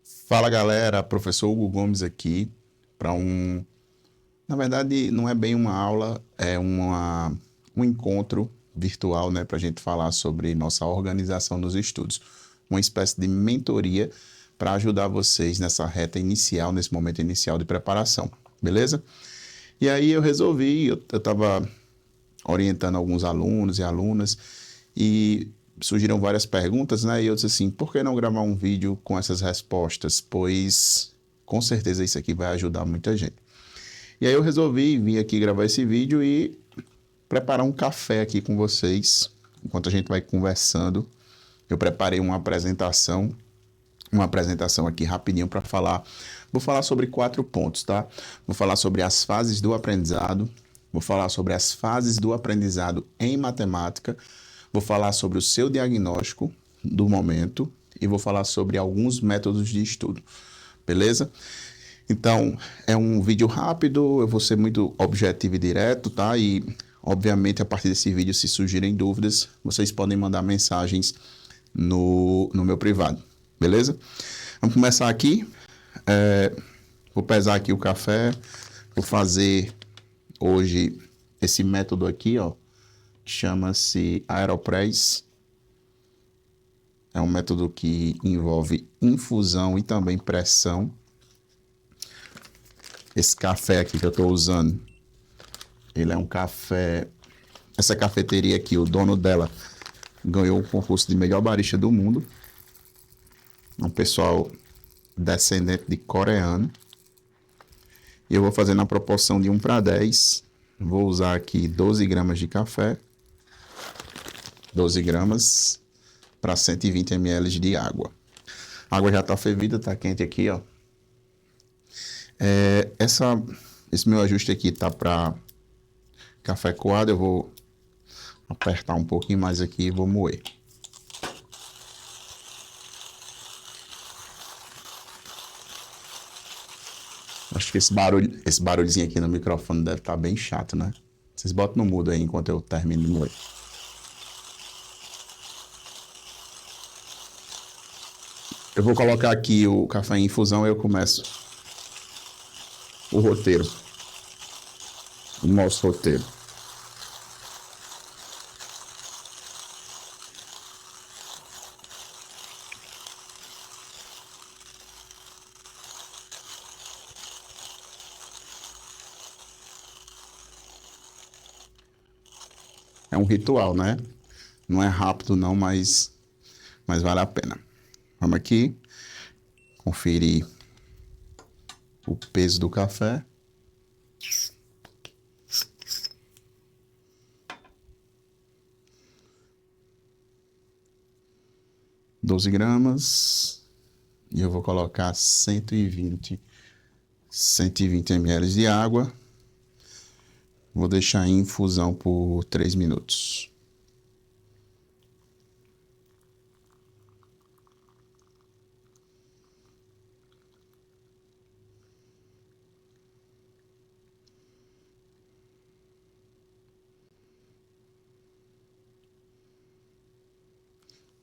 Fala galera, professor Hugo Gomes aqui para na verdade não é bem uma aula, é um encontro virtual, né, para a gente falar sobre nossa organização nos estudos, uma espécie de mentoria para ajudar vocês nessa reta inicial, nesse momento inicial de preparação, beleza? E aí eu resolvi, eu estava orientando alguns alunos e alunas e surgiram várias perguntas, né? E eu disse assim, por que não gravar um vídeo com essas respostas? Pois com certeza isso aqui vai ajudar muita gente. E aí eu resolvi vir aqui gravar esse vídeo e preparar um café aqui com vocês, enquanto a gente vai conversando. Eu preparei uma apresentação aqui rapidinho para falar. Vou falar sobre 4 pontos, tá? Vou falar sobre as fases do aprendizado, vou falar sobre as fases do aprendizado em matemática, vou falar sobre o seu diagnóstico do momento e vou falar sobre alguns métodos de estudo, beleza? Então, é um vídeo rápido, eu vou ser muito objetivo e direto, tá? E, obviamente, a partir desse vídeo, se surgirem dúvidas, vocês podem mandar mensagens no meu privado, beleza? Vamos começar aqui. Vou pesar aqui o café, vou fazer hoje esse método aqui, ó, que chama-se Aeropress. É um método que envolve infusão e também pressão. Esse café aqui que eu estou usando, ele é um café... Essa cafeteria aqui, o dono dela ganhou o concurso de melhor barista do mundo. Um pessoal descendente de coreano. E eu vou fazer na proporção de 1:10. Vou usar aqui 12 gramas de café. 12 gramas para 120 ml de água. A água já está fervida, está quente aqui, ó. Esse meu ajuste aqui tá para café coado. Eu vou apertar um pouquinho mais aqui e vou moer. Acho que esse barulhozinho aqui no microfone deve estar bem chato, né? Vocês botam no mudo aí enquanto eu termino de moer. Eu vou colocar aqui o café em infusão e eu começo o roteiro. O nosso roteiro. É um ritual, né? Não é rápido não, mas vale a pena. Vamos aqui conferir o peso do café. Doze gramas. E eu vou colocar 120 ml de água. Vou deixar em infusão por 3 minutos.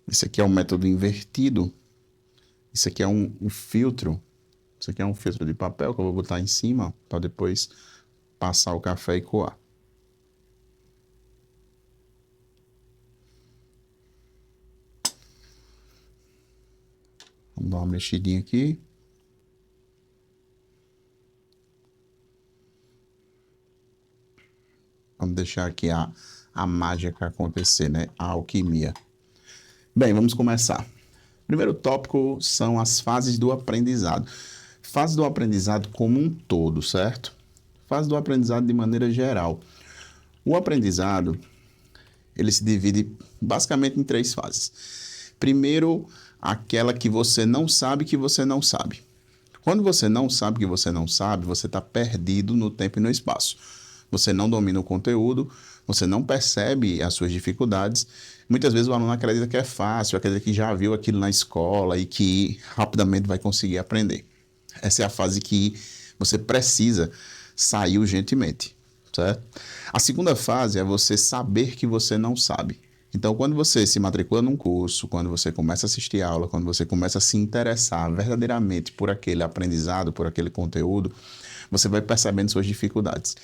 Esse aqui é um método invertido. Isso aqui é um filtro. Isso aqui é um filtro de papel que eu vou botar em cima para depois passar o café e coar. Vamos dar uma mexidinha aqui. Vamos deixar aqui a mágica acontecer, né? A alquimia. Bem, vamos começar. Primeiro tópico são as fases do aprendizado. Fase do aprendizado como um todo, certo? Fase do aprendizado de maneira geral. O aprendizado, ele se divide basicamente em 3 fases. Primeiro, aquela que você não sabe que você não sabe. Quando você não sabe que você não sabe, você está perdido no tempo e no espaço. Você não domina o conteúdo, você não percebe as suas dificuldades. Muitas vezes o aluno acredita que é fácil, acredita que já viu aquilo na escola e que rapidamente vai conseguir aprender. Essa é a fase que você precisa sair urgentemente, certo? A segunda fase é você saber que você não sabe. Então, quando você se matricula num curso, quando você começa a assistir aula, quando você começa a se interessar verdadeiramente por aquele aprendizado, por aquele conteúdo, você vai percebendo suas dificuldades.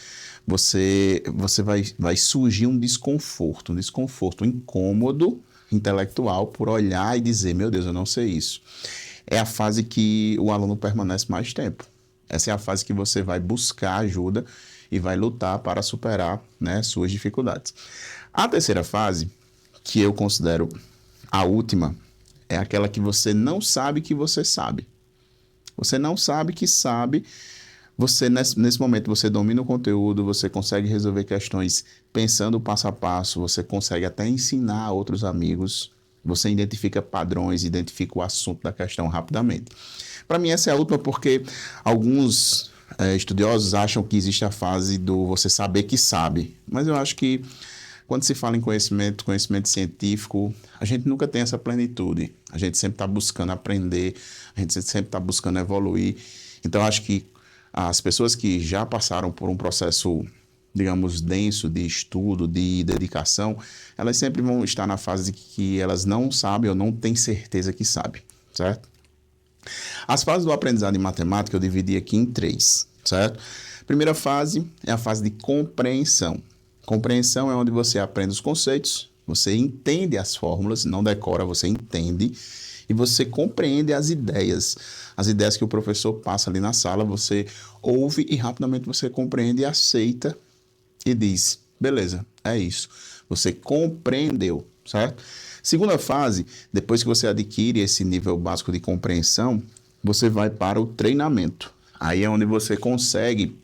Você vai surgir um desconforto, um incômodo intelectual por olhar e dizer, meu Deus, eu não sei isso. É a fase que o aluno permanece mais tempo. Essa é a fase que você vai buscar ajuda e vai lutar para superar, né, suas dificuldades. A terceira fase, que eu considero a última, é aquela que você não sabe que você sabe. Você não sabe que sabe. Você, nesse momento, você domina o conteúdo, você consegue resolver questões pensando passo a passo, você consegue até ensinar a outros amigos, você identifica padrões, identifica o assunto da questão rapidamente. Para mim, essa é a última porque alguns estudiosos acham que existe a fase do você saber que sabe, mas eu acho que quando se fala em conhecimento científico, a gente nunca tem essa plenitude. A gente sempre está buscando aprender, a gente sempre está buscando evoluir. Então, acho que as pessoas que já passaram por um processo, digamos, denso de estudo, de dedicação, elas sempre vão estar na fase que elas não sabem ou não têm certeza que sabem, certo? As fases do aprendizado em matemática eu dividi aqui em 3, certo? Primeira fase é a fase de compreensão. Compreensão é onde você aprende os conceitos, você entende as fórmulas, não decora, você entende, e você compreende as ideias que o professor passa ali na sala, você ouve e rapidamente você compreende e aceita e diz, beleza, é isso. Você compreendeu, certo? Segunda fase, depois que você adquire esse nível básico de compreensão, você vai para o treinamento. Aí é onde você consegue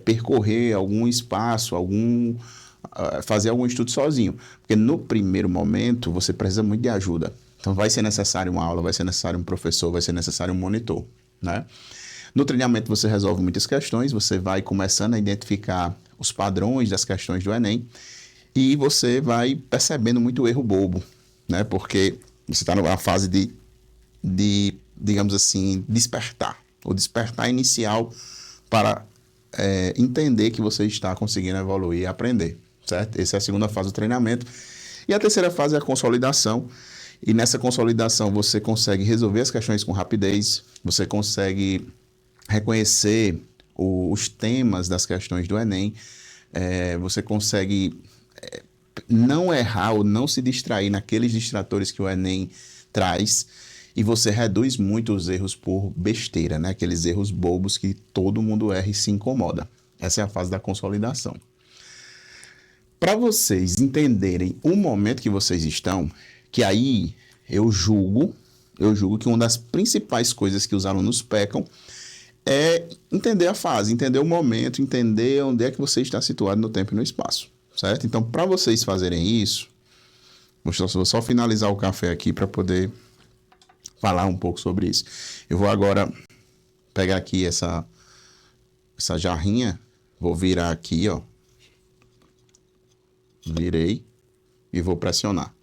percorrer algum espaço, fazer algum estudo sozinho. Porque no primeiro momento você precisa muito de ajuda. Então vai ser necessário uma aula, vai ser necessário um professor, vai ser necessário um monitor, né? No treinamento você resolve muitas questões, você vai começando a identificar os padrões das questões do Enem e você vai percebendo muito erro bobo, né? Porque você está numa fase de, digamos assim, despertar. O despertar inicial para entender que você está conseguindo evoluir e aprender, certo? Essa é a segunda fase do treinamento. E a terceira fase é a consolidação. E nessa consolidação você consegue resolver as questões com rapidez, você consegue reconhecer os temas das questões do Enem, você consegue não errar ou não se distrair naqueles distratores que o Enem traz e você reduz muito os erros por besteira, né? Aqueles erros bobos que todo mundo erra e se incomoda. Essa é a fase da consolidação. Para vocês entenderem o momento que vocês estão, que aí eu julgo que uma das principais coisas que os alunos pecam é entender a fase, entender o momento, entender onde é que você está situado no tempo e no espaço, certo? Então, para vocês fazerem isso, vou só finalizar o café aqui para poder falar um pouco sobre isso. Eu vou agora pegar aqui essa jarrinha, vou virar aqui, ó. Virei e vou pressionar.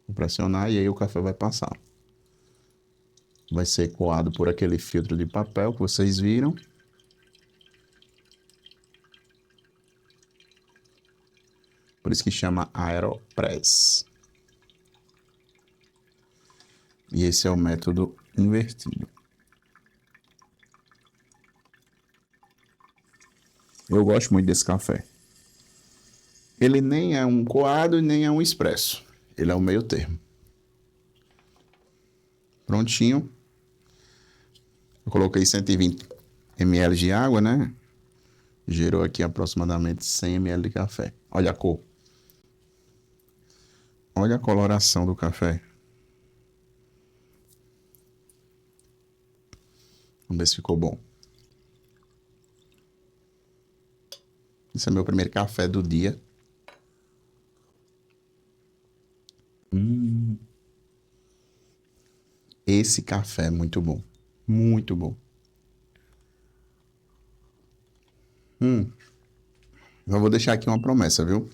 Vou pressionar e aí o café vai passar. Vai ser coado por aquele filtro de papel que vocês viram. Por isso que chama Aeropress. E esse é o método invertido. Eu gosto muito desse café. Ele nem é um coado e nem é um expresso. Ele é o meio termo. Prontinho. Eu coloquei 120 ml de água, né? Gerou aqui aproximadamente 100 ml de café. Olha a cor. Olha a coloração do café. Vamos ver se ficou bom. Esse é meu primeiro café do dia. Esse café é muito bom. Muito bom. Eu vou deixar aqui uma promessa, viu?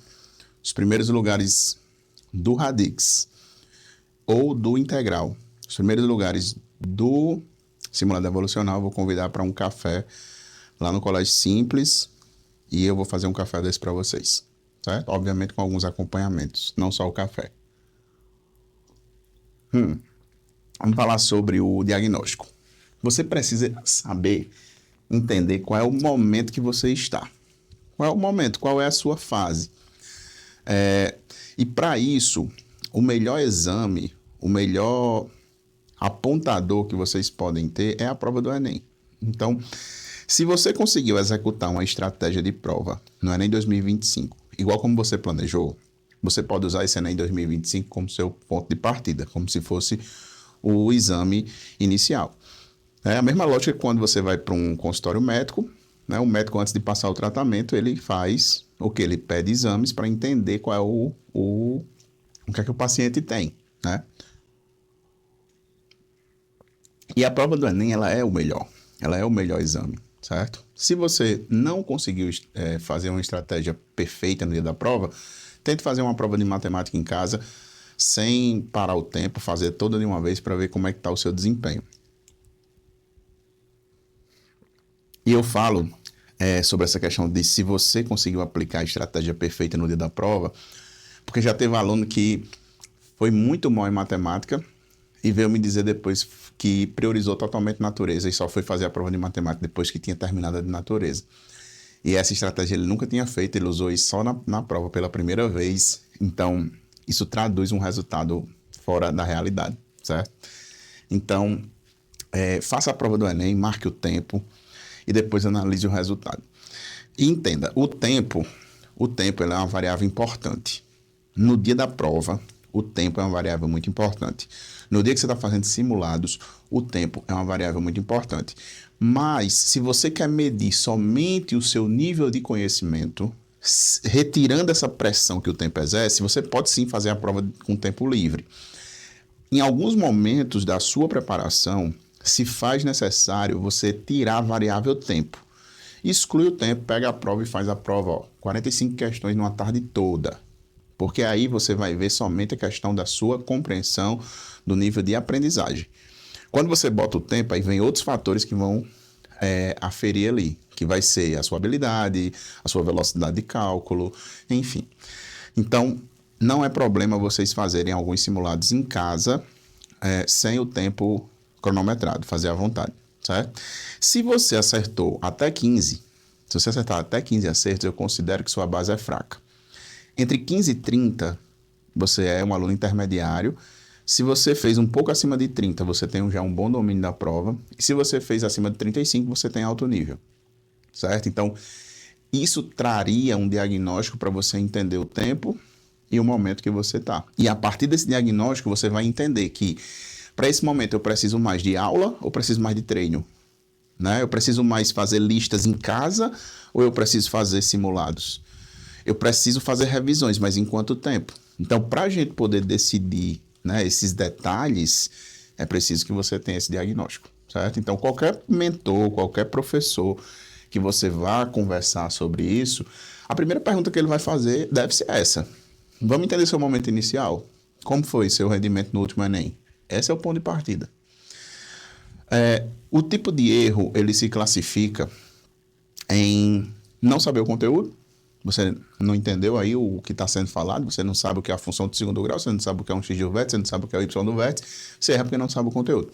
Os primeiros lugares do Radix ou do Integral, os primeiros lugares do Simulado Evolucional, eu vou convidar para um café lá no Colégio Simples e eu vou fazer um café desse para vocês. certo? Obviamente com alguns acompanhamentos, não só o café. Vamos falar sobre o diagnóstico. Você precisa saber, entender qual é o momento que você está. Qual é o momento, qual é a sua fase. E para isso, o melhor exame, o melhor apontador que vocês podem ter é a prova do Enem. Então, se você conseguiu executar uma estratégia de prova no Enem 2025, igual como você planejou, você pode usar esse Enem 2025 como seu ponto de partida, como se fosse o exame inicial. É a mesma lógica que quando você vai para um consultório médico, né? O médico, antes de passar o tratamento, ele faz o que? Ele pede exames para entender qual é o que é que o paciente tem, né? E a prova do Enem, ela é o melhor exame, certo? Se você não conseguiu fazer uma estratégia perfeita no dia da prova, tente fazer uma prova de matemática em casa, sem parar o tempo, fazer toda de uma vez para ver como é que está o seu desempenho. E eu falo sobre essa questão de se você conseguiu aplicar a estratégia perfeita no dia da prova, porque já teve aluno que foi muito mal em matemática e veio me dizer depois que priorizou totalmente natureza e só foi fazer a prova de matemática depois que tinha terminado a de natureza. E essa estratégia ele nunca tinha feito, ele usou isso só na prova pela primeira vez. Então, isso traduz um resultado fora da realidade, certo? Então, faça a prova do Enem, marque o tempo e depois analise o resultado. E entenda, o tempo ele é uma variável importante. No dia da prova, o tempo é uma variável muito importante. No dia que você está fazendo simulados, o tempo é uma variável muito importante. Mas, se você quer medir somente o seu nível de conhecimento, retirando essa pressão que o tempo exerce, você pode sim fazer a prova com tempo livre. Em alguns momentos da sua preparação, se faz necessário você tirar a variável tempo. Exclui o tempo, pega a prova e faz a prova, 45 questões numa tarde toda. Porque aí você vai ver somente a questão da sua compreensão do nível de aprendizagem. Quando você bota o tempo, aí vem outros fatores que vão aferir ali, que vai ser a sua habilidade, a sua velocidade de cálculo, enfim. Então, não é problema vocês fazerem alguns simulados em casa, sem o tempo cronometrado, fazer à vontade, certo? Se você acertou até 15, se você acertar até 15 acertos, eu considero que sua base é fraca. Entre 15 e 30, você é um aluno intermediário. Se você fez um pouco acima de 30, você tem já um bom domínio da prova. E se você fez acima de 35, você tem alto nível, certo? Então, isso traria um diagnóstico para você entender o tempo e o momento que você está. E a partir desse diagnóstico, você vai entender que para esse momento eu preciso mais de aula ou preciso mais de treino, né? Eu preciso mais fazer listas em casa ou eu preciso fazer simulados? Eu preciso fazer revisões, mas em quanto tempo? Então, para a gente poder decidir, né, esses detalhes, é preciso que você tenha esse diagnóstico, certo? Então, qualquer mentor, qualquer professor que você vá conversar sobre isso, a primeira pergunta que ele vai fazer deve ser essa. Vamos entender seu momento inicial? Como foi seu rendimento no último Enem? Esse é o ponto de partida. O tipo de erro, ele se classifica em não saber o conteúdo. Você não entendeu aí o que está sendo falado, você não sabe o que é a função de segundo grau, você não sabe o que é um x do vértice, você não sabe o que é o y do vértice, você erra porque não sabe o conteúdo.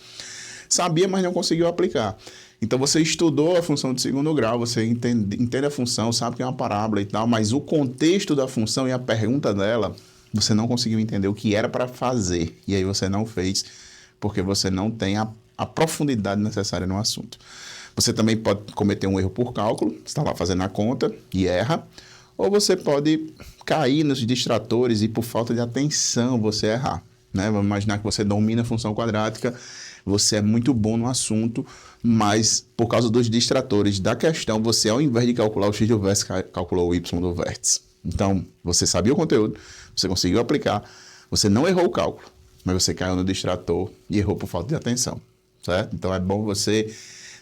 Sabia, mas não conseguiu aplicar. Então você estudou a função de segundo grau, você entende a função, sabe que é uma parábola e tal, mas o contexto da função e a pergunta dela, você não conseguiu entender o que era para fazer. E aí você não fez porque você não tem a profundidade necessária no assunto. Você também pode cometer um erro por cálculo, você está lá fazendo a conta e erra, ou você pode cair nos distratores e por falta de atenção você errar, né? Vamos imaginar que você domina a função quadrática, você é muito bom no assunto, mas por causa dos distratores da questão, você ao invés de calcular o x do vértice, calculou o y do vértice. Então, você sabia o conteúdo, você conseguiu aplicar, você não errou o cálculo, mas você caiu no distrator e errou por falta de atenção, certo? Então, é bom você...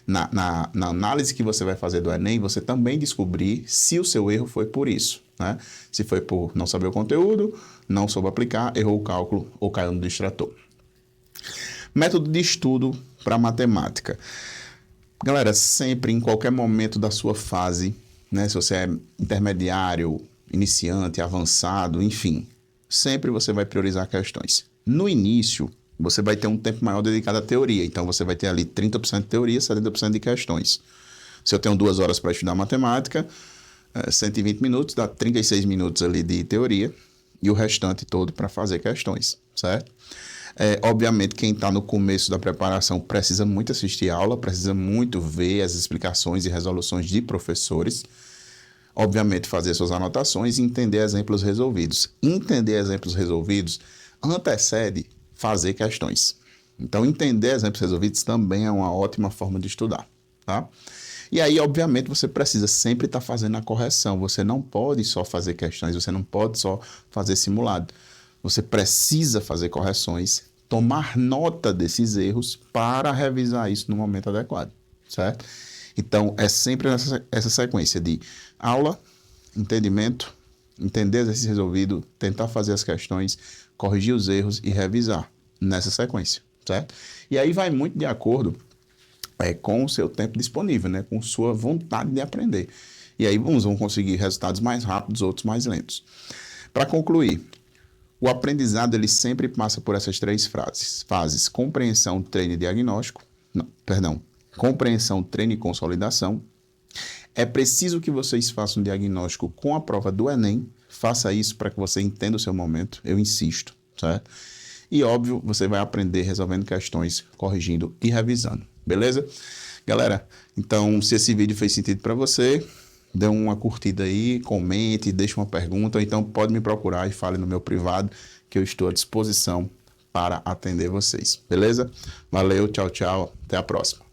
Na análise que você vai fazer do Enem, você também descobrir se o seu erro foi por isso, né? Se foi por não saber o conteúdo, não soube aplicar, errou o cálculo ou caiu no distrator. Método de estudo para matemática. Galera, sempre, em qualquer momento da sua fase, né? Se você é intermediário, iniciante, avançado, enfim. Sempre você vai priorizar questões. No início, você vai ter um tempo maior dedicado à teoria. Então, você vai ter ali 30% de teoria, 70% de questões. Se eu tenho 2 horas para estudar matemática, 120 minutos, dá 36 minutos ali de teoria e o restante todo para fazer questões, certo? Obviamente, quem está no começo da preparação precisa muito assistir aula, precisa muito ver as explicações e resoluções de professores. Obviamente, fazer suas anotações e entender exemplos resolvidos. Entender exemplos resolvidos antecede fazer questões. Então, entender exemplos resolvidos também é uma ótima forma de estudar, tá? E aí, obviamente, você precisa sempre estar fazendo a correção. Você não pode só fazer questões, você não pode só fazer simulado. Você precisa fazer correções, tomar nota desses erros para revisar isso no momento adequado, certo? Então, é sempre essa sequência de aula, entendimento, entender exercício resolvido, tentar fazer as questões, corrigir os erros e revisar nessa sequência, certo? E aí vai muito de acordo com o seu tempo disponível, né? Com sua vontade de aprender. E aí uns vão conseguir resultados mais rápidos, outros mais lentos. Para concluir, o aprendizado ele sempre passa por essas 3 fases: compreensão, treino e diagnóstico. Não, perdão. Compreensão, treino e consolidação. É preciso que vocês façam um diagnóstico com a prova do Enem. Faça isso para que você entenda o seu momento. Eu insisto, certo? E, óbvio, você vai aprender resolvendo questões, corrigindo e revisando. Beleza? Galera, então, se esse vídeo fez sentido para você, dê uma curtida aí, comente, deixe uma pergunta, ou então pode me procurar e fale no meu privado, que eu estou à disposição para atender vocês. Beleza? Valeu, tchau, tchau. Até a próxima.